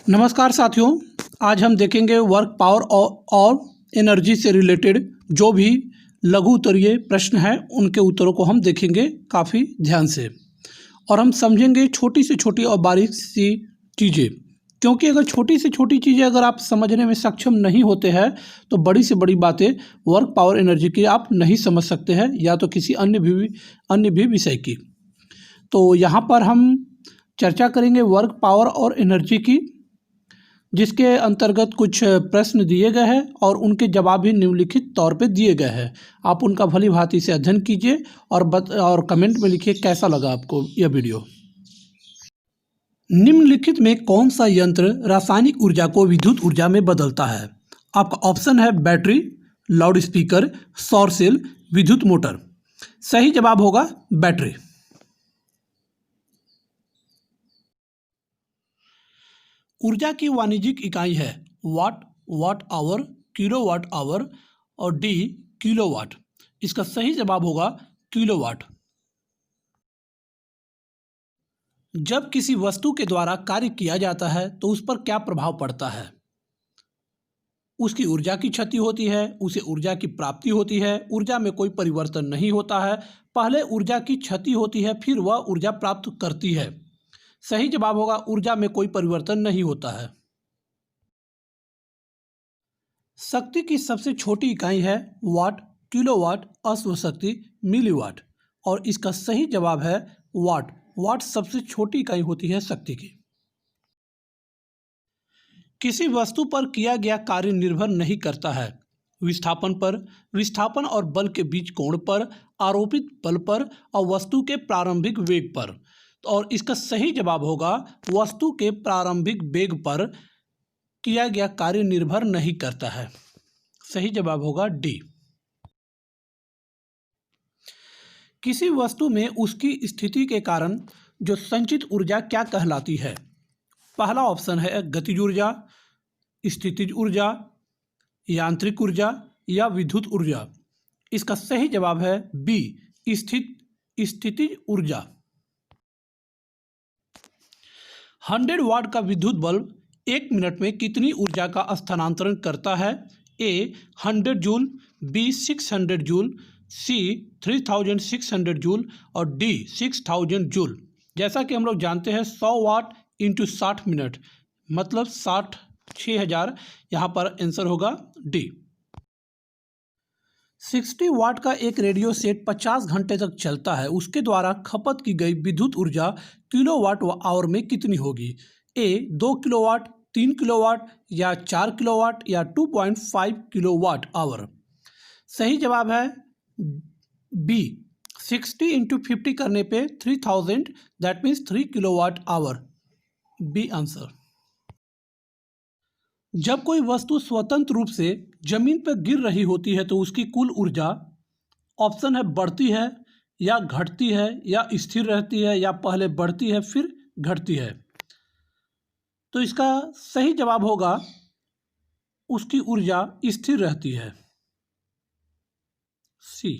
नमस्कार साथियों, आज हम देखेंगे वर्क पावर और एनर्जी से रिलेटेड जो भी लघु उत्तरीय प्रश्न हैं उनके उत्तरों को हम देखेंगे काफ़ी ध्यान से और हम समझेंगे छोटी से छोटी और बारीक सी चीज़ें, क्योंकि अगर छोटी से छोटी चीज़ें अगर आप समझने में सक्षम नहीं होते हैं तो बड़ी से बड़ी बातें वर्क पावर एनर्जी की आप नहीं समझ सकते हैं या तो किसी अन्य भी विषय की। तो यहाँ पर हम चर्चा करेंगे वर्क पावर और एनर्जी की, जिसके अंतर्गत कुछ प्रश्न दिए गए हैं और उनके जवाब भी निम्नलिखित तौर पे दिए गए हैं। आप उनका भली भांति से अध्ययन कीजिए और कमेंट में लिखिए कैसा लगा आपको यह वीडियो। निम्नलिखित में कौन सा यंत्र रासायनिक ऊर्जा को विद्युत ऊर्जा में बदलता है? आपका ऑप्शन है बैटरी, लाउड स्पीकर, सौर सेल, विद्युत मोटर। सही जवाब होगा बैटरी। ऊर्जा की वाणिज्यिक इकाई है वाट, वाट आवर, किलोवाट आवर और डी किलोवाट। इसका सही जवाब होगा किलोवाट। जब किसी वस्तु के द्वारा कार्य किया जाता है तो उस पर क्या प्रभाव पड़ता है? उसकी ऊर्जा की क्षति होती है, उसे ऊर्जा की प्राप्ति होती है, ऊर्जा में कोई परिवर्तन नहीं होता है, पहले ऊर्जा की क्षति होती है फिर वह ऊर्जा प्राप्त करती है। सही जवाब होगा ऊर्जा में कोई परिवर्तन नहीं होता है। शक्ति की सबसे छोटी इकाई है वाट, किलोवाट, अश्व शक्ति, मिलीवाट और इसका सही जवाब है वाट। वाट सबसे छोटी इकाई होती है शक्ति की। किसी वस्तु पर किया गया कार्य निर्भर नहीं करता है विस्थापन पर, विस्थापन और बल के बीच कोण पर, आरोपित बल पर और वस्तु के प्रारंभिक वेग पर। और इसका सही जवाब होगा वस्तु के प्रारंभिक वेग पर किया गया कार्य निर्भर नहीं करता है। सही जवाब होगा डी। किसी वस्तु में उसकी स्थिति के कारण जो संचित ऊर्जा क्या कहलाती है? पहला ऑप्शन है गतिज ऊर्जा, स्थितिज ऊर्जा, यांत्रिक ऊर्जा या विद्युत ऊर्जा। इसका सही जवाब है बी, स्थितिज ऊर्जा। 100 वाट का विद्युत बल्ब 1 मिनट में कितनी ऊर्जा का स्थानांतरण करता है? ए 100 जूल, बी 600 जूल, सी 3600 जूल और डी 6000 जूल। जैसा कि हम लोग जानते हैं 100 वाट इंटू 60 मिनट मतलब 6000। यहाँ पर आंसर होगा डी। 60 वाट का एक रेडियो सेट 50 घंटे तक चलता है, उसके द्वारा खपत की गई विद्युत ऊर्जा किलोवाट आवर में कितनी होगी? ए 2 किलोवाट, 3 किलोवाट या 4 किलोवाट या 2.5 किलोवाट आवर। सही जवाब है बी, 60 इंटू 50 करने पे 3000, that means 3 kilowatt hour. B answer. जब कोई वस्तु स्वतंत्र रूप से जमीन पर गिर रही होती है तो उसकी कुल ऊर्जा, ऑप्शन है बढ़ती है या घटती है या स्थिर रहती है या पहले बढ़ती है फिर घटती है। तो इसका सही जवाब होगा उसकी ऊर्जा स्थिर रहती है, सी।